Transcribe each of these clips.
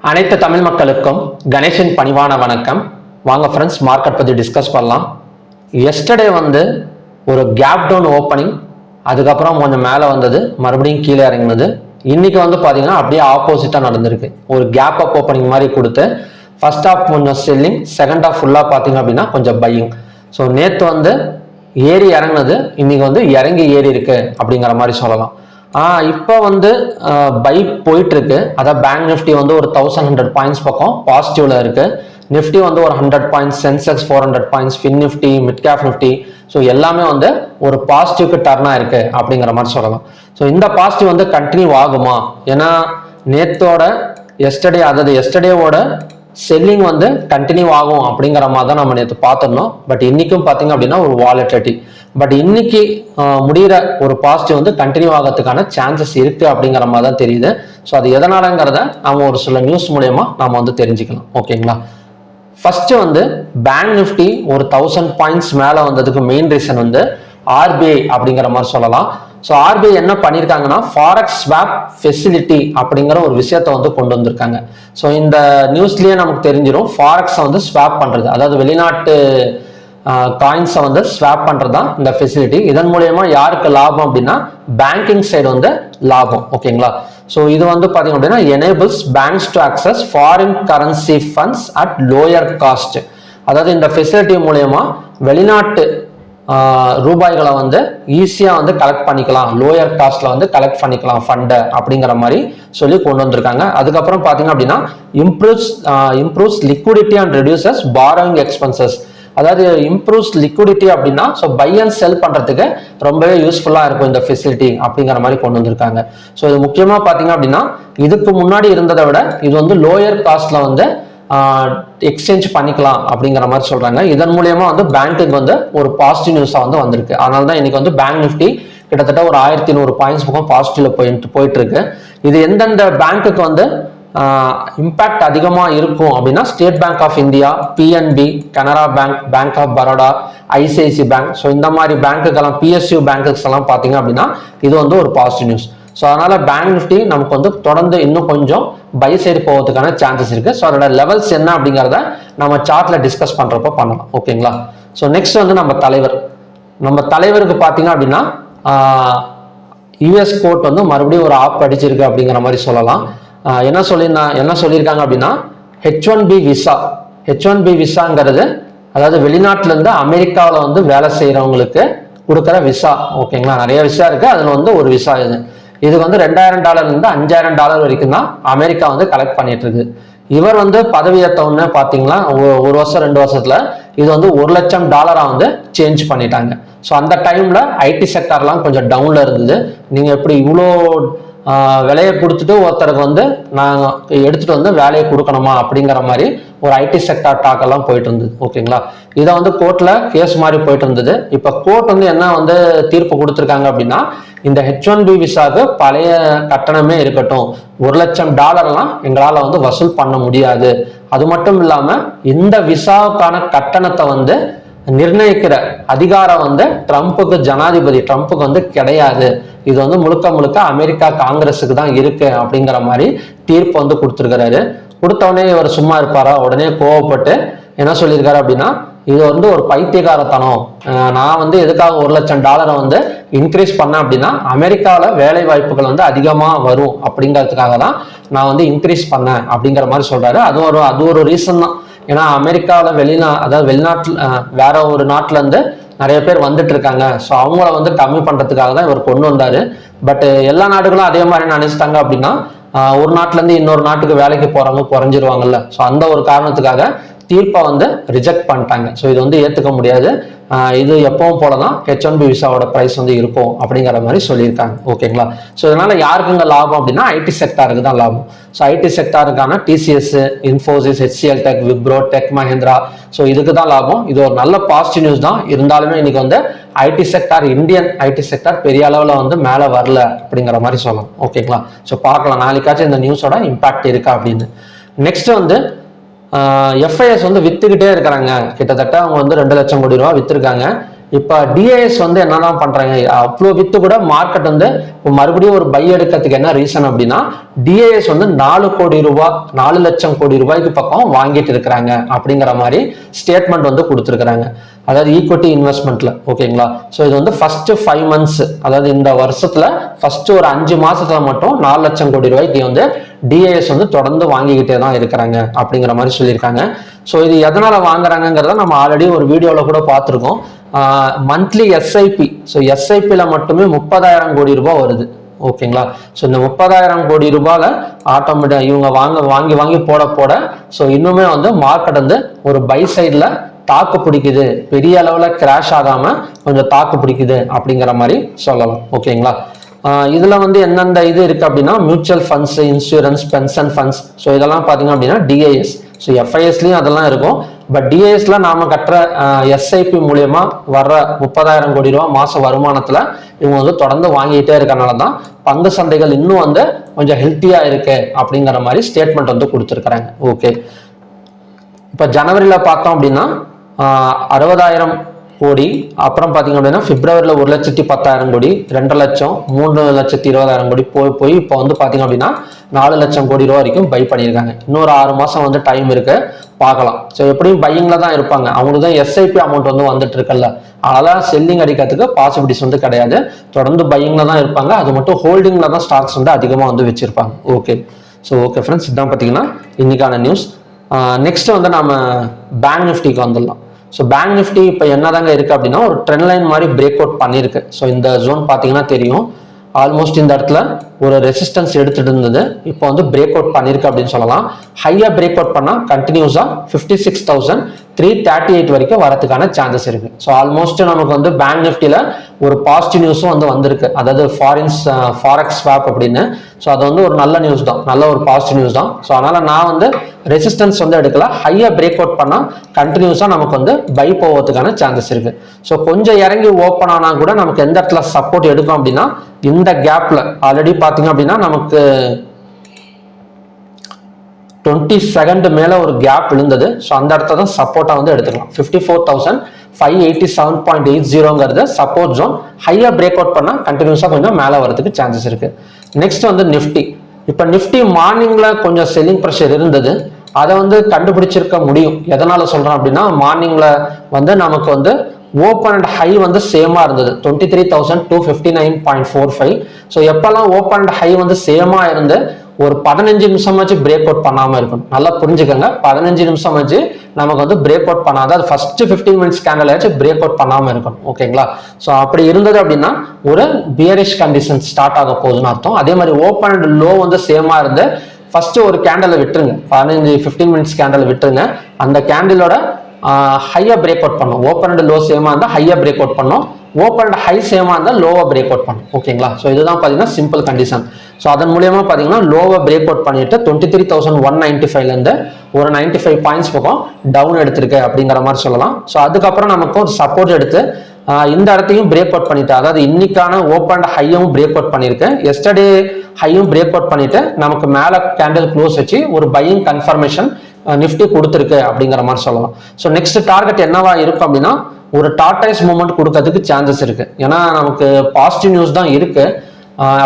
அனைத்து தமிழ் மக்களுக்கும் கணேஷின் பணிவான வணக்கம். வாங்க ஃப்ரெண்ட்ஸ், மார்க்கெட் பற்றி டிஸ்கஸ் பண்ணலாம். எஸ்டர்டே ஒரு கேப் டவுன் ஓப்பனிங், அதுக்கப்புறம் கொஞ்சம் மேலே வந்தது, மறுபடியும் கீழே இறங்கினது. இன்னைக்கு பார்த்தீங்கன்னா அப்படியே ஆப்போசிட்டாக நடந்திருக்கு. ஒரு கேப் அப் ஓப்பனிங் மாதிரி கொடுத்து ஃபர்ஸ்ட் ஹாஃப் கொஞ்சம் செல்லிங், செகண்ட் ஹாஃப் ஃபுல்லாக பார்த்தீங்க அப்படின்னா கொஞ்சம் பையிங். ஸோ நேற்று ஏறி இறங்கினது, இன்னைக்கு இறங்கி ஏறி இருக்கு அப்படிங்கிற மாதிரி சொல்லலாம். இப்போ பை போயிட்டு இருக்கு. அதான் பேங்க் நிஃப்டி ஒரு 1100 பாயிண்ட்ஸ் பக்கம் பாசிட்டிவ்ல இருக்கு. நிஃப்டி ஒரு 100 points, Sensex 400 points, fin Nifty, mid cap Nifty, so எல்லாமே ஒரு பாசிட்டிவ்க்கு டர்னா இருக்கு அப்படிங்கிற மாதிரி சொல்லலாம். ஸோ இந்த பாசிட்டிவ் கண்டினியூ ஆகுமா? ஏன்னா நேத்தோட எஸ்டர்டே, அதாவது எஸ்டர்டேவோட செல்லிங் கண்டினியூ ஆகும் அப்படிங்கிற மாதிரி தான் நம்ம நேற்று பார்த்துருந்தோம். பட் இன்னைக்கும் பார்த்தீங்க அப்படின்னா ஒரு வாலட்டிலிட்டி. பட் இன்னைக்கு முடிகிற ஒரு பாசிட்டிவ் கண்டினியூ ஆகிறதுக்கான சான்சஸ் இருக்கு அப்படிங்கிற மாதிரி தான் தெரியுது. ஸோ அது எதனாலங்கிறத நம்ம ஒரு சில நியூஸ் மூலயமா நாம தெரிஞ்சுக்கலாம். ஓகேங்களா? ஃபர்ஸ்ட் பேங்க் நிஃப்டி ஒரு 1000 பாயிண்ட்ஸ் மேலே வந்ததுக்கு மெயின் ரீசன் ஆர்பிஐ அப்படிங்கிற மாதிரி சொல்லலாம். ஸோ ஆர்பிஐ என்ன பண்ணியிருக்காங்கன்னா ஃபாரெக்ஸ் ஸ்வாப் ஃபெசிலிட்டி அப்படிங்கிற ஒரு விஷயத்த கொண்டு வந்திருக்காங்க. ஸோ இந்த நியூஸ்லயே நமக்கு தெரிஞ்சிடும், ஃபாரெக்ஸை ஸ்வாப் பண்றது, அதாவது வெளிநாட்டு காயின்ஸை ஸ்வாப் பண்றது தான் இந்த ஃபெசிலிட்டி. இதன் மூலயமா யாருக்கு லாபம் அப்படின்னா பேங்கிங் சைடு லாபம். ஓகேங்களா? ஸோ இது பார்த்தீங்க அப்படின்னா enables banks to access foreign currency funds at lower cost. அதாவது இந்த ஃபெசிலிட்டி மூலயமா வெளிநாட்டு ரூபாய்களை ஈஸியா கலெக்ட் பண்ணிக்கலாம், லோயர் காஸ்ட்ல கலெக்ட் பண்ணிக்கலாம் ஃபண்டை அப்படிங்கிற மாதிரி சொல்லி கொண்டு வந்திருக்காங்க. அதுக்கப்புறம் பாத்தீங்க அப்படின்னா improves liquidity and reduces borrowing expenses. அதாவது இம்ப்ரூவ்ஸ் லிக்விடிட்டி அப்படின்னா ஸோ பை அண்ட் செல் பண்றதுக்கு ரொம்பவே யூஸ்ஃபுல்லா இருக்கும் இந்த ஃபெசிலிட்டி அப்படிங்கிற மாதிரி கொண்டு வந்திருக்காங்க. ஸோ இது முக்கியமா பாத்தீங்க அப்படின்னா இதுக்கு முன்னாடி இருந்ததை விட இது லோயர் காஸ்ட்ல எக்ஸ்சேஞ்ச் பண்ணிக்கலாம் அப்படிங்கிற மாதிரி சொல்றாங்க. இதன் மூலியமா பேங்க்குக்கு ஒரு பாசிட்டிவ் நியூஸா வந்திருக்கு. அதனால தான் இன்னைக்கு பேங்க் நிஃப்டி கிட்டத்தட்ட ஒரு 1100 பாயிண்ட்ஸ் பக்கம் பாசிட்டிவ்ல போயிட்டு இருக்கு. இது எந்தெந்த பேங்க்குக்கு இம்பாக்ட் அதிகமா இருக்கும் அப்படின்னா State bank of India, PNB, Canara Bank, Bank of Baroda, ICICI Bank. So இந்த மாதிரி பேங்க்குக்கெல்லாம், பிஎஸ்யூ பேங்க்குஸ் எல்லாம் பாத்தீங்க அப்படின்னா இது ஒரு பாசிட்டிவ் நியூஸ். ஸோ அதனால பேங்க் நிஃப்டி நமக்கு தொடர்ந்து இன்னும் கொஞ்சம் பை சைடு போவதுக்கான சான்சஸ் இருக்கு. ஸோ அதோட லெவல்ஸ் என்ன அப்படிங்கிறத நம்ம சார்ட்ல டிஸ்கஸ் பண்றப்ப பண்ணலாம். ஓகேங்களா? ஸோ நெக்ஸ்ட் நம்ம தலைவருக்கு பார்த்தீங்க அப்படின்னா யூஎஸ் கோர்ட் மறுபடியும் ஒரு ஆப் அடிச்சிருக்கு அப்படிங்கிற மாதிரி சொல்லலாம். என்ன சொல்லியிருக்காங்க அப்படின்னா H1B விசா. H1B விசாங்கிறது அதாவது வெளிநாட்டுல இருந்து அமெரிக்காவில் வேலை செய்யறவங்களுக்கு கொடுக்குற விசா. ஓகேங்களா? நிறைய விசா இருக்கு, அதுல ஒரு விசா இது $2000 இருந்து $5000 வரைக்கும் தான் அமெரிக்கா கலெக்ட் பண்ணிட்டு இருக்கு. இவர் பதவி ஏற்றவுடனே பாத்தீங்கன்னா ஒரு வருஷம் 2 வருஷத்துல இது $1 லட்சம் சேஞ்ச் பண்ணிட்டாங்க. ஸோ அந்த டைம்ல ஐடி செக்டார்லாம் கொஞ்சம் டவுன்ல இருந்தது. நீங்க எப்படி இவ்வளோ விலையை கொடுத்துட்டு ஒருத்தருக்கு நாங்கள் எடுத்துட்டு வேலையை கொடுக்கணுமா அப்படிங்கிற மாதிரி ஒரு ஐடி செக்டார் டாக் எல்லாம் போயிட்டு இருந்தது. ஓகேங்களா? இதை கோர்ட்ல கேஸ் மாதிரி போயிட்டு இருந்தது. இப்ப கோர்ட் என்ன தீர்ப்பு கொடுத்துருக்காங்க அப்படின்னா இந்த H1B விசாக்கு பழைய கட்டணமே இருக்கட்டும், $1 லட்சம் எங்களால வசூல் பண்ண முடியாது. அது மட்டும் இல்லாம இந்த விசாவுக்கான கட்டணத்தை நிர்ணயிக்கிற அதிகாரம் ட்ரம்ப்புக்கு, ஜனாதிபதி ட்ரம்ப்புக்கு கிடையாது. இது முழுக்க முழுக்க அமெரிக்கா காங்கிரஸுக்கு தான் இருக்கு அப்படிங்கிற மாதிரி தீர்ப்பு கொடுத்துருக்கிறாரு. கொடுத்தவொடனே இவர் சும்மா இருப்பாரா? உடனே கோவப்பட்டு என்ன சொல்லியிருக்காரு அப்படின்னா இது ஒரு பைத்தியகாரத்தனம். நான் எதுக்காக $1 லட்சம் இன்க்ரீஸ் பண்ணேன் அப்படின்னா அமெரிக்காவில் வேலை வாய்ப்புகள் அதிகமா வரும் அப்படிங்கிறதுக்காக தான் நான் இன்க்ரீஸ் பண்ணேன் அப்படிங்கிற மாதிரி சொல்றாரு. அது ஒரு ரீசன் தான். ஏன்னா அமெரிக்காவில் அதாவது வெளிநாட்டில் வேற ஒரு நாட்டுல இருந்து நிறைய பேர் வந்துட்டு இருக்காங்க. ஸோ அவங்கள கம்மி பண்றதுக்காக தான் இவர் கொண்டு வந்தாரு. பட் எல்லா நாடுகளும் அதே மாதிரி நினைச்சிட்டாங்க அப்படின்னா ஒரு நாட்டுல இருந்து இன்னொரு நாட்டுக்கு வேலைக்கு போறவங்க குறைஞ்சிருவாங்கல்ல. ஸோ அந்த ஒரு காரணத்துக்காக தீர்ப்பை ரிஜெக்ட் பண்ணிட்டாங்க. ஸோ இது ஏற்றுக்க முடியாது. இது எப்பவும் போலதான் H1B விசாவோட பிரைஸ் இருக்கும் அப்படிங்கிற மாதிரி சொல்லியிருக்காங்க. ஓகேங்களா? ஸோ இதனால யாருக்குங்க லாபம் அப்படின்னா ஐடி செக்டாருக்கு தான் லாபம். ஸோ ஐடி செக்டாருக்கான TCS, Infosys, HCL tech, Wipro, tech Mahindra, so இதுக்கு தான் லாபம். இது ஒரு நல்ல பாசிட்டிவ் நியூஸ் தான். இருந்தாலுமே இன்னைக்கு IT sector, Indian IT sector பெரிய அளவில் மேலே வரல அப்படிங்கிற மாதிரி சொல்லலாம். ஓகேங்களா? ஸோ பார்க்கலாம் நாளைக்காச்சும் இந்த நியூஸோட இம்பாக்ட் இருக்கா அப்படின்னு. நெக்ஸ்ட் எஃப்ஐஎஸ் வித்துக்கிட்டே இருக்கிறாங்க. கிட்டத்தட்ட அவங்க 2 லட்சம் கோடி ரூபா வித்துருக்காங்க. இப்போ டிஐஎஸ் வந்து என்னதான் பண்றாங்க, அவ்வளோ வித்து கூட மார்க்கெட் வந்து மறுபடியும் ஒரு பை எடுக்கிறதுக்கு என்ன ரீசன் அப்படின்னா, டிஐஎஸ் வந்து 4 லட்சம் கோடி ரூபாய்க்கு பக்கம் வாங்கிட்டு இருக்கிறாங்க அப்படிங்கிற மாதிரி ஸ்டேட்மெண்ட் வந்து கொடுத்துருக்காங்க. அதாவது ஈக்விட்டி இன்வெஸ்ட்மெண்ட்ல. ஓகேங்களா? ஸோ இது வந்து ஃபர்ஸ்ட் 5 months, அதாவது இந்த வருஷத்துல ஃபர்ஸ்ட் ஒரு 5 மாசத்துல மட்டும் 4 லட்சம் கோடி ரூபாய்க்கு வந்து டிஐஎஸ் வந்து தொடர்ந்து வாங்கிக்கிட்டே தான் இருக்கிறாங்க அப்படிங்கிற மாதிரி சொல்லியிருக்காங்க. ஸோ இது எதனால வாங்குறாங்கிறத நம்ம ஆல்ரெடி ஒரு வீடியோல கூட பார்த்துருக்கோம். மந்த்லி எஸ்ஐபி, ஸோ எஸ்ஐபியில மட்டுமே 30,000 கோடி ரூபாய் வருது. ஓகேங்களா? ஸோ இந்த 30,000 கோடி ரூபாயில ஆட்டோமேட்டிக் இவங்க வாங்கி வாங்கி போட ஸோ இன்னுமே வந்து மார்க்கெட் வந்து ஒரு பை சைட்ல தாக்கு பிடிக்குது, பெரிய அளவுல கிராஷ் ஆகாம கொஞ்சம் தாக்கு பிடிக்குது அப்படிங்கிற மாதிரி சொல்லலாம். ஓகேங்களா? இதுல வந்து எந்தெந்த இது இருக்கு அப்படின்னா, mutual funds, insurance, pension funds, so இதெல்லாம் பாத்தீங்க அப்படின்னா டிஐஎஸ். ஸோ எஃப்ஐஎஸ்லயும் அதெல்லாம் இருக்கும். பட் டிஐஎஸ்ல நாம கட்டுற எஸ்ஐபி மூலியமா வர்ற 30,000 கோடி ரூபாய் மாச வருமானத்துல இவங்க வந்து தொடர்ந்து வாங்கிட்டே இருக்கனால தான் பங்கு சந்தைகள் இன்னும் வந்து கொஞ்சம் ஹெல்த்தியா இருக்கு அப்படிங்கிற மாதிரி ஸ்டேட்மெண்ட் வந்து கொடுத்துருக்காங்க. ஓகே, இப்ப ஜனவரியில பார்த்தோம் அப்படின்னா 60,000 கோடி, அப்புறம் பாத்தீங்க அப்படின்னா பிப்ரவரியில 1,10,000 கோடி, 2 லட்சம், 3,20,000 கோடி போய் இப்போ வந்து பாத்தீங்க அப்படின்னா 4 லட்சம் கோடி ரூபா வரைக்கும் பை பண்ணியிருக்காங்க. இன்னொரு 6 மாசம் வந்து டைம் இருக்கு, பார்க்கலாம். ஸோ எப்படியும் பையிங்ல தான் இருப்பாங்க, அவங்களுக்கு தான் எஸ்ஐபி அமௌண்ட் வந்து வந்துட்டு இருக்குல்ல, அதெல்லாம் செல்லிங் அடிக்கிறதுக்கு பாசிபிலிட்டிஸ் வந்து கிடையாது. தொடர்ந்து பையிங்ல தான் இருப்பாங்க, அது மட்டும் ஹோல்டிங்ல தான் ஸ்டாக்ஸ் வந்து அதிகமாக வந்து வச்சிருப்பாங்க. ஓகே, ஸோ ஓகே ஃப்ரெண்ட்ஸ், இதுதான் பார்த்தீங்கன்னா இன்னைக்கான நியூஸ். நெக்ஸ்ட் வந்து நம்ம பேங்க் நிஃப்டிக்கு வந்துடலாம். ஸோ பேங்க் நிஃப்டி இப்போ என்னதாங்க இருக்கு அப்படின்னா, ஒரு ட்ரெண்ட் லைன் மாதிரி பிரேக் அவுட் பண்ணியிருக்கு. ஸோ இந்த ஜோன் பார்த்தீங்கன்னா தெரியும், ஆல்மோஸ்ட் இந்த இடத்துல ஒரு ரெசிஸ்டன்ஸ் எடுத்துட்டு இருந்தது, இப்போ வந்து பிரேக் அவுட் பண்ணிருக்கு அப்படின்னு சொல்லலாம். ஹையா பிரேக் அவுட் பண்ணா கண்டினியூஸா 56,338 வரைக்கும் வரதுக்கான சான்சஸ் இருக்கு. ஸோ ஆல்மோஸ்ட் நமக்கு வந்து பேங்க் நிஃப்டியில ஒரு பாசிட்டிவ் நியூஸும் வந்து வந்திருக்கு, அதாவது ஃபாரெக்ஸ் ஸ்வாப் அப்படின்னு. ஸோ அது வந்து ஒரு நல்ல நியூஸ் தான், நல்ல ஒரு பாசிட்டிவ் நியூஸ் தான். ஸோ அதனால நான் வந்து ரெசிஸ்டன்ஸ் வந்து எடுக்கல, ஹையா பிரேக் அவுட் பண்ணா கண்டினியூஸா நமக்கு வந்து பை போவதுக்கான சான்சஸ் இருக்கு. ஸோ கொஞ்சம் இறங்கி ஓப்பன் ஆனா கூட நமக்கு எந்த இடத்துல சப்போர்ட் எடுக்கும் அப்படின்னா, இந்த கேப்ல ஆல்ரெடி பாத்தீங்க அப்படின்னா நமக்கு 22 மேல ஒரு கேப் விழுந்தது. ஸோ அந்த இடத்த தான் சப்போர்ட்டா வந்து எடுத்துக்கலாம். 54,587.80 சப்போர்ட் ஜோன். ஹையா பிரேக் அவுட் பண்ணா கண்டினியூஸா கொஞ்சம் மேல வரதுக்கு சான்சஸ் இருக்கு. நெக்ஸ்ட் வந்து நிஃப்டி. இப்ப நிஃப்டி மார்னிங்ல கொஞ்சம் செல்லிங் ப்ரெஷர் இருந்தது, அதை வந்து கண்டுபிடிச்சிருக்க முடியும். எதனால சொல்றேன் அப்படின்னா, மார்னிங்ல வந்து நமக்கு வந்து ஓப்பன் அண்ட் ஹை வந்து சேமா இருந்தது, 23,259.45. ஸோ எப்பெல்லாம் ஓப்பன் அண்ட் ஹை வந்து சேமா இருந்து ஒரு 15 நிமிஷம் வச்சு பிரேக் அவுட் பண்ணாம இருக்கணும். நல்லா புரிஞ்சுக்கோங்க, 15 நிமிஷம் வச்சு நமக்கு வந்து பிரேக் அவுட் பண்ணாத, அது ஃபர்ஸ்ட் 15 மினிட்ஸ் கேண்டில் ஆச்சு பிரேக் அவுட் பண்ணாம இருக்கணும். ஓகேங்களா? ஸோ அப்படி இருந்தது அப்படின்னா ஒரு பியரிஷ் கண்டிஷன் ஸ்டார்ட் ஆக போகுதுன்னு அர்த்தம். அதே மாதிரி ஓப்பன் அண்ட் லோ வந்து சேமா இருந்து ஃபர்ஸ்ட் ஒரு கேண்டில் விட்டுருங்க, 15 மினிட்ஸ் கேண்டில் விட்டுருங்க, அந்த கேண்டிலோட ஹையா பிரேக் அவுட் பண்ணும். ஓப்பன் அண்ட் லோ சேமா இருந்தா ஹையா பிரேக் அவுட் பண்ணும், ஓப்பன் அண்ட் ஹை சேமா இருந்தா லோவா பிரேக் அவுட் பண்ணும். ஓகேங்களா? ஸோ இதுதான் பாத்தீங்கன்னா சிம்பிள் கண்டிஷன். ஸோ அதன் மூலியமா பாத்தீங்கன்னா லோவா பிரேக் அவுட் பண்ணிட்டு 23,195ல இருந்து ஒரு 95 பாயிண்ட்ஸ் பக்கம் டவுன் எடுத்திருக்கு அப்படிங்கிற மாதிரி சொல்லலாம். ஸோ அதுக்கப்புறம் நமக்கு ஒரு சப்போர்ட் எடுத்து இந்த இடத்தையும் பிரேக் அவுட் பண்ணிட்டு, அதாவது இன்னைக்கான ஓப்பன் ஹையும் பிரேக் அவுட் பண்ணிருக்கேன், எஸ்டர்டே ஹையும் பிரேக் அவுட் பண்ணிட்டு நமக்கு மேல கேண்டில் க்ளோஸ் வச்சு ஒரு பையிங் கன்ஃபர்மேஷன் நிஃப்டி கொடுத்துருக்கு அப்படிங்கிற மாதிரி சொல்லலாம். ஸோ நெக்ஸ்ட் டார்கெட் என்னவா இருக்கும் அப்படின்னா, ஒரு டார்டைஸ் மூவ்மெண்ட் கொடுக்கறதுக்கு சான்சஸ் இருக்கு. ஏன்னா நமக்கு பாசிட்டிவ் நியூஸ் தான் இருக்கு,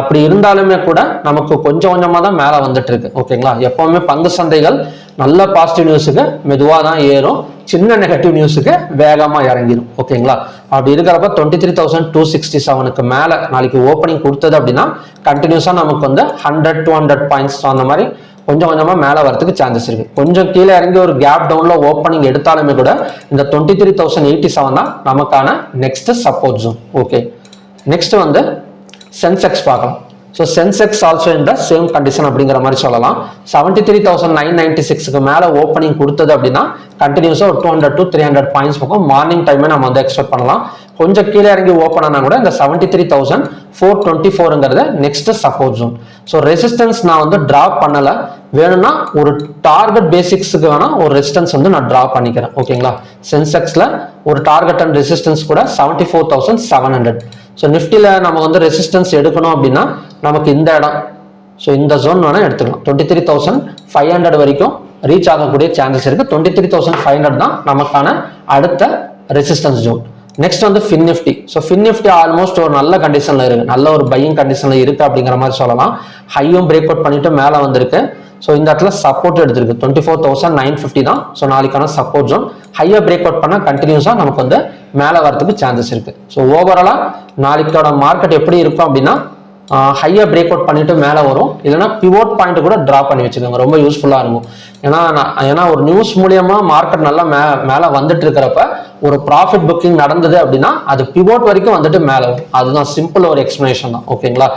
அப்படி இருந்தாலுமே கூட நமக்கு கொஞ்சம் கொஞ்சமா தான் மேல வந்துட்டு இருக்கு. ஓகேங்களா? எப்பவுமே பங்கு சந்தைகள் நல்ல பாசிட்டிவ் நியூஸுக்கு மெதுவா தான் ஏறும், சின்ன நெகட்டிவ் நியூஸுக்கு வேகமா இறங்கிடும். ஓகேங்களா? அப்படி இருக்கிறப்ப 23,267க்கு மேல நாளைக்கு ஓப்பனிங் கொடுத்தது அப்படின்னா கண்டினியூஸா நமக்கு வந்து 100-200 பாயிண்ட்ஸ் அந்த மாதிரி கொஞ்சம் கொஞ்சமா மேல வரதுக்கு சான்சஸ் இருக்கு. கொஞ்சம் கீழே இறங்கி ஒரு கேப் டவுன்ல ஓப்பனிங் எடுத்தாலுமே கூட இந்த 23,087 தான் நமக்கான next support zone. Okay, next வந்து சென்செக்ஸ் பார்க்கலாம். ஸோ சென்செக்ஸ் ஆல்சோ இந்த சேம் கண்டிஷன் அப்படிங்கிற மாதிரி சொல்லலாம். 73,996க்கு மேல ஓப்பனிங் கொடுத்தது அப்படின்னா கண்டினியூஸா ஒரு 200-300 பாயிண்ட்ஸ் பக்கம் மார்னிங் டைமே நம்ம வந்து எக்ஸ்பெக்ட் பண்ணலாம். கொஞ்சம் கீழே இறங்கி ஓப்பன் ஆனா கூட இந்த 73,424ங்கிறது next support zone. So resistance நான் வந்து டிராப் பண்ணல, வேணும்னா ஒரு டார்கெட் பேசிக்ஸுக்கு வேணா ஒரு ரெசிஸ்டன்ஸ் வந்து நான் டிராப் பண்ணிக்கிறேன். ஓகேங்களா? சென்செக்ஸ்ல ஒரு டார்கெட் அண்ட் ரெசிஸ்டன்ஸ் கூட 74,700. ஸோ நிஃப்டியில் நம்ம வந்து ரெசிஸ்டன்ஸ் எடுக்கணும் அப்படின்னா நமக்கு இந்த இடம், ஸோ இந்த ஜோன் வேணா எடுத்துக்கலாம். 23,500 வரைக்கும் ரீச் ஆகக்கூடிய சான்சஸ் இருக்கு. 23,500 தான் நமக்கான அடுத்த ரெசிஸ்டன்ஸ் ஜோன். நெக்ஸ்ட் வந்து fin Nifty. So fin Nifty almost ஒரு நல்ல கண்டிஷன்ல இருக்கு, நல்ல ஒரு பையிங் கண்டிஷன்ல இருக்கு அப்படிங்கிற மாதிரி சொல்லலாம். ஹையும் பிரேக் அவுட் பண்ணிட்டு மேலே வந்திருக்கு. ஸோ இந்த இடத்துல சப்போர்ட் எடுத்திருக்கு 24,950 தான். ஸோ நாளைக்கான சப்போர்ட் ஜோன். ஹையை பிரேக் அவுட் பண்ண கண்டினியூஸாக நமக்கு வந்து மேலே வரதுக்கு சான்சஸ் இருக்கு. ஸோ ஓவராலா நாளைக்கோட மார்க்கெட் எப்படி இருக்கும் அப்படின்னா ஹையை பிரேக் அவுட் பண்ணிட்டு மேலே வரும், இல்லைன்னா பிவோட் பாயிண்ட் கூட ட்ரா பண்ணி வச்சுக்கோங்க, ரொம்ப யூஸ்ஃபுல்லாக இருக்கும். ஏன்னா ஒரு நியூஸ் மூலியமா மார்க்கெட் நல்லா மேலே வந்துட்டு இருக்கிறப்ப ஒரு ப்ராஃபிட் புக்கிங் நடந்தது அப்படின்னா அது பிவோட் வரைக்கும் வந்துட்டு மேலே வரும். அதுதான் சிம்பிள் ஒரு எக்ஸ்பிளனேஷன் தான். ஓகேங்களா,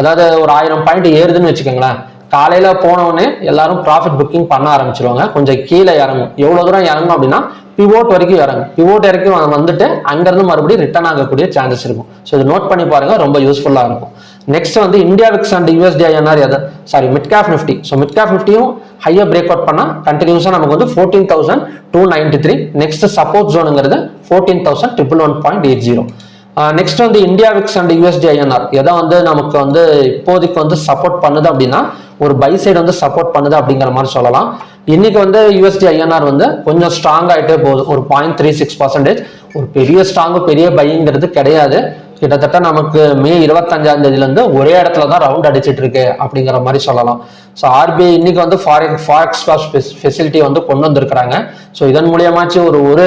அதாவது ஒரு 1000 பாயிண்ட் ஏறுதுன்னு வச்சுக்கோங்களேன், காலையில போனவுடனே எல்லாரும் ப்ராஃபிட் புக்கிங் பண்ண ஆரம்பிச்சிருவாங்க, கொஞ்சம் கீழே இறங்கும். எவ்வளவு தூரம் இறங்கும் அப்படின்னா பிவோட் வரைக்கும் இறங்கும். பிவோட் வரைக்கும் வந்துட்டு அங்கிருந்து மறுபடியும் ரிட்டர்ன் ஆகக்கூடிய சான்சஸ் இருக்கும். ஸோ இது நோட் பண்ணி பாருங்க, ரொம்ப யூஸ்ஃபுல்லா இருக்கும். நெக்ஸ்ட் வந்து India VIX and USD INR mid cap Nifty. So mid cap நிஃப்டியும் ஹையா பிரேக் அவுட் பண்ணா கண்டினியூஸா நமக்கு வந்து 14,293. நெக்ஸ்ட் சப்போர்ட் ஜோனுங்கிறது 14,111.80. நெக்ஸ்ட் வந்து India VIX and USD INR எதை வந்து நமக்கு வந்து இப்போதைக்கு வந்து சப்போர்ட் பண்ணுது அப்படின்னா ஒரு பை சைடு வந்து சப்போர்ட் பண்ணுது அப்படிங்கிற மாதிரி சொல்லலாம். இன்னைக்கு வந்து யூஎஸ்டி ஐஎன்ஆர் வந்து கொஞ்சம் ஸ்ட்ராங் ஆகிட்டே போகுது, ஒரு 0.36%. ஒரு பெரிய ஸ்ட்ராங்கு பெரிய பைங்கிறது கிடையாது. கிட்டத்தட்ட நமக்கு மே 25ஆம் தேதியிலேருந்து ஒரே இடத்துல தான் ரவுண்ட் அடிச்சிட்டு இருக்கு அப்படிங்கிற மாதிரி சொல்லலாம். ஸோ ஆர்பிஐ இன்னைக்கு வந்து ஃபாரெக்ஸ் ஃபெசிலிட்டி வந்து கொண்டு வந்திருக்கிறாங்க. ஸோ இதன் மூலியமாச்சு ஒரு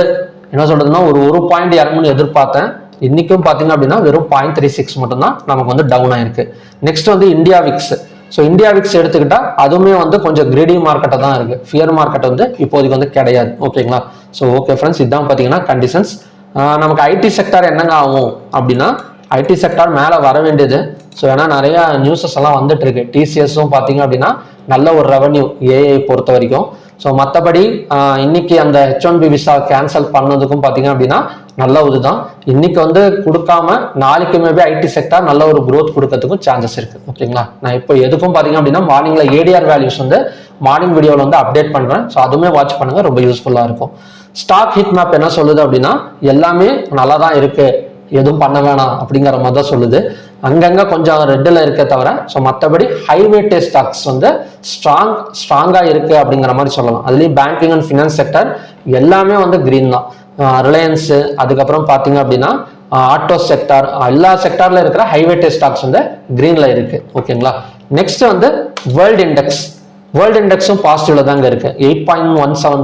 என்ன சொல்றதுன்னா ஒரு பாயிண்ட் இறங்குன்னு எதிர்பார்த்தேன். இன்னைக்கும் பார்த்தீங்க அப்படின்னா வெறும் 0.36 மட்டும்தான் நமக்கு வந்து டவுன் ஆயிருக்கு. நெக்ஸ்ட் வந்து India Vicks. So India Vicks எடுத்துக்கிட்டா அதுவுமே வந்து கொஞ்சம் கிரீடி மார்க்கெட்டை தான் இருக்கு, ஃபியர் மார்க்கெட் வந்து இப்போதைக்கு வந்து கிடையாது. ஓகேங்களா, ஸோ ஓகே ஃப்ரெண்ட்ஸ், இதுதான் பார்த்தீங்கன்னா கண்டிஷன்ஸ். நமக்கு ஐடி செக்டார் என்னங்க ஆகும் அப்படின்னா ஐடி செக்டார் மேலே வர வேண்டியது. ஸோ ஏன்னா நிறைய நியூஸஸ் எல்லாம் வந்துட்டு இருக்கு. டிசிஎஸும் பார்த்தீங்க அப்படின்னா நல்ல ஒரு ரெவன்யூ ஏஐ பொறுத்த வரைக்கும். ஸோ மற்றபடி இன்னைக்கு அந்த H1B விசா கேன்சல் பண்ணதுக்கும் பார்த்தீங்க அப்படின்னா நல்ல இதுதான். இன்னைக்கு வந்து கொடுக்காம நாளைக்கு மேபி ஐடி செக்டார் நல்ல ஒரு க்ரோத் கொடுக்கறதுக்கும் சான்சஸ் இருக்கு. ஓகேங்களா, நான் இப்போ எதுக்கும் பார்த்தீங்க அப்படின்னா மார்னிங்ல ஏடிஆர் வேல்யூஸ் வந்து மார்னிங் வீடியோவில் வந்து அப்டேட் பண்றேன். ஸோ அதுவுமே வாட்ச் பண்ணுங்க, ரொம்ப யூஸ்ஃபுல்லா இருக்கும். ஸ்டாக் ஹிட் மேப் என்ன சொல்லுது அப்படின்னா எல்லாமே நல்லா தான் இருக்கு, எதுவும் பண்ண வேணாம் அப்படிங்கிற மாதிரி தான் சொல்லுது. அங்கங்க கொஞ்சம் ரெட்டில் இருக்க தவிர ஸோ மற்றபடி ஹைவேட்டே ஸ்டாக்ஸ் வந்து ஸ்ட்ராங்கா இருக்கு அப்படிங்கிற மாதிரி சொல்லலாம். அதுலேயும் பேங்கிங் அண்ட் ஃபினான்ஸ் செக்டர் எல்லாமே வந்து கிரீன் தான். ரிலையன்ஸ், அதுக்கப்புறம் பார்த்தீங்க அப்படின்னா ஆட்டோ செக்டார், எல்லா செக்டார்ல இருக்கிற ஹைவேட்டே ஸ்டாக்ஸ் வந்து கிரீன்ல இருக்கு. ஓகேங்களா, நெக்ஸ்ட் வந்து வேர்ல்டு இண்டெக்ஸ். வேர்ல்டு இண்டெக்ஸும் பாசிட்டிவ்ல தாங்க இருக்கு. 8.17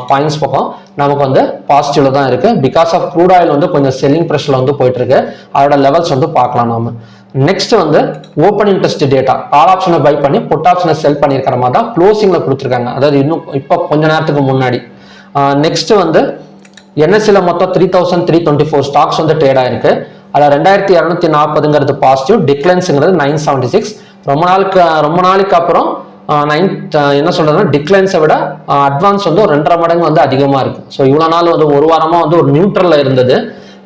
பாயிண்ட்ஸ் பக்கம் நமக்கு வந்து பாசிட்டிவ்ல தான் இருக்கு. பிகாஸ் ஆஃப் க்ரூட் ஆயில் வந்து கொஞ்சம் செல்லிங் ப்ரெஷர்ல வந்து போயிட்டு இருக்கு. அதோட லெவல்ஸ் வந்து பார்க்கலாம் நாம. நெக்ஸ்ட் வந்து ஓப்பன் இன்ட்ரெஸ்ட் டேட்டா. கால் ஆப்ஷனை பை பண்ணி புட் ஆப்ஷனை செல் பண்ணியிருக்கிற மாதிரி தான் க்ளோசிங்ல கொடுத்துருக்காங்க, அதாவது இன்னும் இப்போ கொஞ்ச நேரத்துக்கு முன்னாடி. நெக்ஸ்ட் வந்து என்எஸ்சில மொத்தம் 3,324 ஸ்டாக்ஸ் வந்து ட்ரேட் ஆயிருக்கு. அதில் 2,240ங்கிறது பாசிட்டிவ், டிக்ளைன்ஸுங்கிறது 976. ரொம்ப நாளைக்கு அப்புறம் என்ன சொல்றதுன்னா டிக்ளைன்ஸை விட அட்வான்ஸ் வந்து ஒரு 2.5 மடங்கு வந்து அதிகமா இருக்கு. ஸோ இவ்வளவு நாள் வந்து ஒரு வாரமா வந்து ஒரு நியூட்ரல்ல இருந்தது,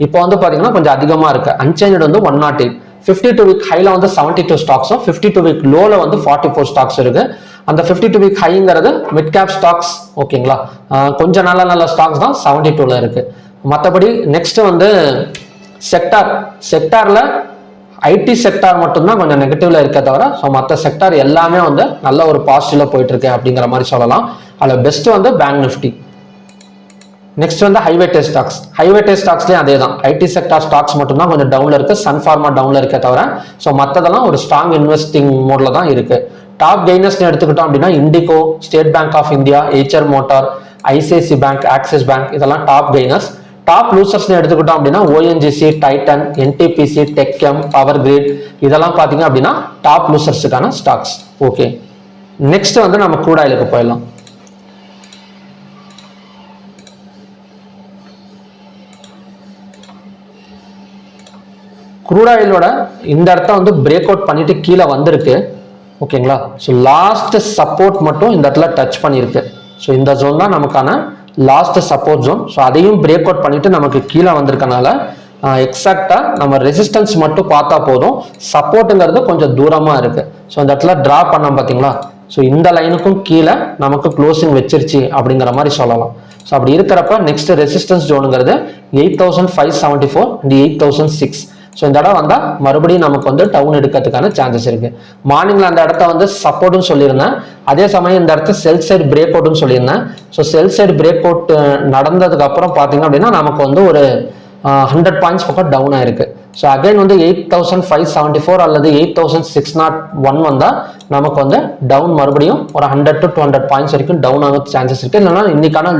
இப்போ வந்து பாத்தீங்கன்னா கொஞ்சம் அதிகமா இருக்கு. அன்சேஞ்ச் வந்து 108. 52 வீக் ஹைல வந்து 72 ஸ்டாக்ஸும் 52 வீக் லோல வந்து 44 ஸ்டாக்ஸ் இருக்கு. அந்த 52 வீக் ஹைங்கிறது மிட் கேப் ஸ்டாக்ஸ். ஓகேங்களா, கொஞ்சம் நல்ல ஸ்டாக்ஸ் தான் 72ல இருக்கு. மற்றபடி நெக்ஸ்ட் வந்து செக்டார்ல ஐடி செக்டார் மட்டும்தான் கொஞ்சம் நெகட்டிவ்ல இருக்க தவிர ஸோ மற்ற செக்டார் எல்லாமே வந்து நல்ல ஒரு பாசிட்டிவ்ல போயிட்டு இருக்கு அப்படிங்கிற மாதிரி சொல்லலாம். அதில் பெஸ்ட் வந்து பேங்க் நிஃப்டி. நெக்ஸ்ட் வந்து ஹைவேட்டே ஸ்டாக்ஸ். ஹைவேட்டே ஸ்டாக்ஸ்லேயும் அதே தான், ஐடி செக்டார் ஸ்டாக்ஸ் மட்டும்தான் கொஞ்சம் டவுன்ல இருக்கு, சன்ஃபார்மா டவுன்ல இருக்க தவிர ஸோ மற்றதெல்லாம் ஒரு ஸ்ட்ராங் இன்வெஸ்டிங் மோட்ல தான் இருக்கு. டாப் கெய்னர்ஸ் எடுத்துக்கிட்டோம் அப்படின்னா IndiGo, state bank of India, Eicher motor, ICICI bank, Axis bank, இதெல்லாம் டாப் கெய்னர்ஸ். டாப் லூசர்ஸ் எடுத்துக்கிட்டோம் அப்படின்னா ஓஎன்ஜிசி, டைட்டன், என்டிபிசி, டெக்எம், பவர் கிரிட், இதெல்லாம் பாத்தீங்க அப்படின்னா டாப் லூசர்ஸுக்கான ஸ்டாக்ஸ். ஓகே, நெக்ஸ்ட் வந்து நம்ம க்ரூட் ஆயிலுக்கு போயிடலாம். க்ரூட் ஆயிலோட இந்த இடத்த வந்து பிரேக் அவுட் பண்ணிட்டு கீழே வந்திருக்கு. ஓகேங்களா, ஸோ லாஸ்ட் சப்போர்ட் மட்டும் இந்த இடத்துல டச் பண்ணியிருக்கு. ஸோ இந்த ஜோன் தான் நமக்கான லாஸ்ட் சப்போர்ட் ஜோன். ஸோ அதையும் பிரேக் அவுட் பண்ணிட்டு நமக்கு கீழே வந்திருக்கனால எக்ஸாக்டா நம்ம ரெசிஸ்டன்ஸ் மட்டும் பார்த்தா போதும், சப்போர்ட்டுங்கிறது கொஞ்சம் தூரமா இருக்கு. ஸோ இந்த இடத்துல டிரா பண்ணோம் பார்த்தீங்களா, ஸோ இந்த லைனுக்கும் கீழே நமக்கு க்ளோசிங் வச்சிருச்சு அப்படிங்கிற மாதிரி சொல்லலாம். ஸோ அப்படி இருக்கிறப்ப நெக்ஸ்ட் ரெசிஸ்டன்ஸ் ஜோனுங்கிறது 8,574 and 8,006. ஸோ இந்த இடம் வந்தால் மறுபடியும் நமக்கு வந்து டவுன் எடுக்கிறதுக்கான சான்சஸ் இருக்கு. மார்னிங்ல அந்த இடத்த வந்து சப்போர்ட்னு சொல்லியிருந்தேன், அதே சமயம் இந்த இடத்த செல் சைடு பிரேக் அவுட்னு சொல்லியிருந்தேன். ஸோ செல் சைடு பிரேக் அவுட் நடந்ததுக்கு அப்புறம் பார்த்தீங்க அப்படின்னா நமக்கு வந்து ஒரு 100 பாயிண்ட்ஸ் பக்கம் டவுன் ஆயிருக்கு. ஸோ அகைன் வந்து 8574 அல்லது 8601 வந்தால் நமக்கு வந்து டவுன் மறுபடியும் ஒரு 100 to 200 பாயிண்ட்ஸ் வரைக்கும் டவுன் ஆக சான்சஸ் இருக்கு. இல்லைன்னா இன்னைக்கான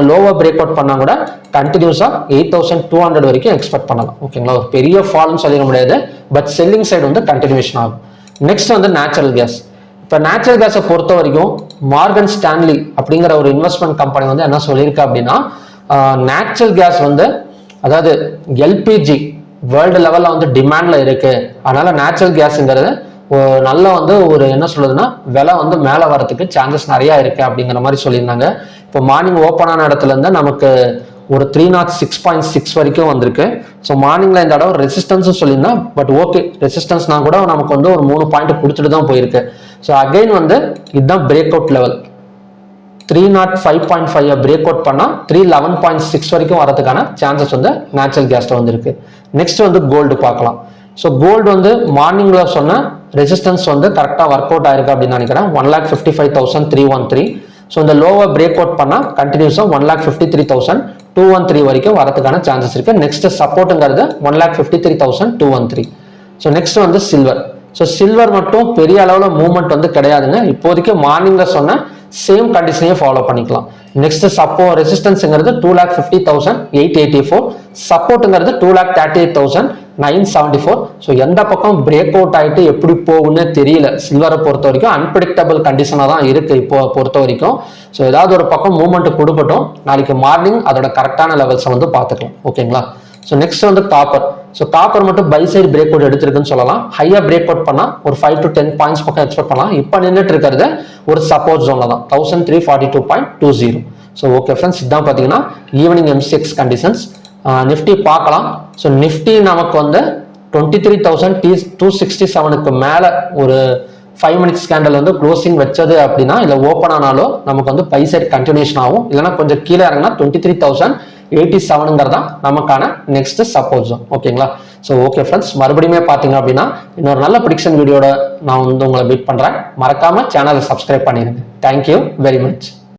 லோவை பிரேக் அவுட் பண்ணா கூட கண்டினியூஸா 8200 வரைக்கும் எக்ஸ்பெக்ட் பண்ணலாம். ஓகேங்களா, ஒரு பெரிய ஃபால்னு சொல்லிட முடியாது, பட் செல்லிங் சைடு வந்து கண்டினியூஷன் ஆகும். நெக்ஸ்ட் வந்து நேச்சுரல் கேஸ். இப்போ நேச்சுரல் கேஸை பொறுத்த வரைக்கும் மார்கன் ஸ்டான்லி அப்படிங்கிற ஒரு இன்வெஸ்ட்மெண்ட் கம்பெனி வந்து என்ன சொல்லியிருக்கு அப்படின்னா, நேச்சுரல் கேஸ் வந்து அதாவது எல்பிஜி வேர்ல்டு லெவலில் வந்து டிமாண்ட்ல இருக்கு. அதனால நேச்சுரல் கேஸுங்கிறது நல்ல வந்து ஒரு என்ன சொல்றதுன்னா விலை வந்து மேலே வரதுக்கு சான்சஸ் நிறைய இருக்கு அப்படிங்கிற மாதிரி சொல்லியிருந்தாங்க. இப்போ மார்னிங் ஓப்பன் ஆன இடத்துல இருந்து நமக்கு ஒரு 306.6 வரைக்கும் வந்திருக்கு. ஸோ மார்னிங்ல இந்த இடம் ரெசிஸ்டன்ஸ் சொல்லியிருந்தேன், பட் ஓகே ரெசிஸ்டன்ஸ்னா கூட நமக்கு வந்து ஒரு 3 பாயிண்ட் கொடுத்துட்டு தான் போயிருக்கு. ஸோ அகைன் வந்து இதுதான் break out level. 305.5 break out பண்ணா 311.6 வரைக்கும் வரதுக்கான சான்சஸ் வந்து நேச்சுரல் கேஸ்ல வந்து இருக்கு. நெக்ஸ்ட் வந்து கோல்டு பார்க்கலாம். ஸோ கோல்டு வந்து மார்னிங்ல சொன்ன ரெசிஸ்டன்ஸ் வந்து கரெக்டாக ஒர்க் அவுட் ஆயிருக்கு அப்படின்னு நினைக்கிறேன். 1,55,313. ஸோ இந்த லோவை பிரேக் அவுட் பண்ணா கண்டினியூஸா 1,53,213 வரைக்கும் வரதுக்கான சான்சஸ் இருக்கு. நெக்ஸ்ட் சப்போர்ட்டுங்கிறது 1,53,213. ஸோ நெக்ஸ்ட் வந்து சில்வர். ஸோ சில்வர் மட்டும் பெரிய அளவில் மூவ்மெண்ட் வந்து கிடையாதுங்க. இப்போதைக்கு மார்னிங்ல சொன்ன சேம் கண்டிஷனையே ஃபாலோ பண்ணிக்கலாம். நெக்ஸ்ட் ரெசிஸ்டன்ஸ்ங்கிறது 2,50,884, சப்போர்ட்டுங்கிறது 2,38,974. ஸோ எந்த பக்கம் பிரேக் அவுட் ஆகிட்டு எப்படி போகும்னு தெரியல. சில்வரை பொறுத்த வரைக்கும் அன்பிரடிக்டபிள் கண்டிஷனாக தான் இருக்கு இப்போ பொறுத்த வரைக்கும். ஸோ ஏதாவது ஒரு பக்கம் மூவ்மெண்ட் கொடுக்கட்டும், நாளைக்கு மார்னிங் அதோட கரெக்டான லெவல்ஸை வந்து பார்த்துக்கலாம். ஓகேங்களா. ஸோ நெக்ஸ்ட் வந்து காப்பர். ஸோ காப்பர் மட்டும் பை சைடு பிரேக் அவுட் எடுத்திருக்குன்னு சொல்லலாம். ஹையா பிரேக் அவுட் பண்ணா ஒரு 5 to 10 பாயிண்ட்ஸ் பக்கம் எக்ஸ்பெக்ட் பண்ணலாம். இப்போ நின்றுட்டு இருக்கிறது ஒரு சப்போர்ட் ஜோன்ல தான் 1342.20. ஸோ ஓகே ஃப்ரெண்ட்ஸ், இதுதான் பார்த்தீங்கன்னா ஈவினிங் எம்சிஎக்ஸ் கண்டிஷன்ஸ். நிஃப்டி பார்க்கலாம். ஸோ நிஃப்டி நமக்கு வந்து 23,267க்கு மேலே ஒரு 5 மினிட்ஸ் கேண்டல் வந்து க்ளோசிங் வச்சது அப்படின்னா இல்லை ஓப்பன் ஆனாலும் நமக்கு வந்து பை சைடு கண்டினியூஷன் ஆகும். இல்லைன்னா கொஞ்சம் கீழே இறங்கினா 23,087ங்கிறதா நமக்கான நெக்ஸ்ட் சப்போர்ட் ஜோன். ஓகேங்களா. ஸோ ஓகே ஃப்ரெண்ட்ஸ், மறுபடியுமே பார்த்தீங்க அப்படின்னா இன்னொரு நல்ல ப்ரிடிக்ஷன் வீடியோட நான் வந்து உங்களை மீட் பண்ணுறேன். மறக்காம சேனலை சப்ஸ்கிரைப் பண்ணிடுங்க. Thank you very much.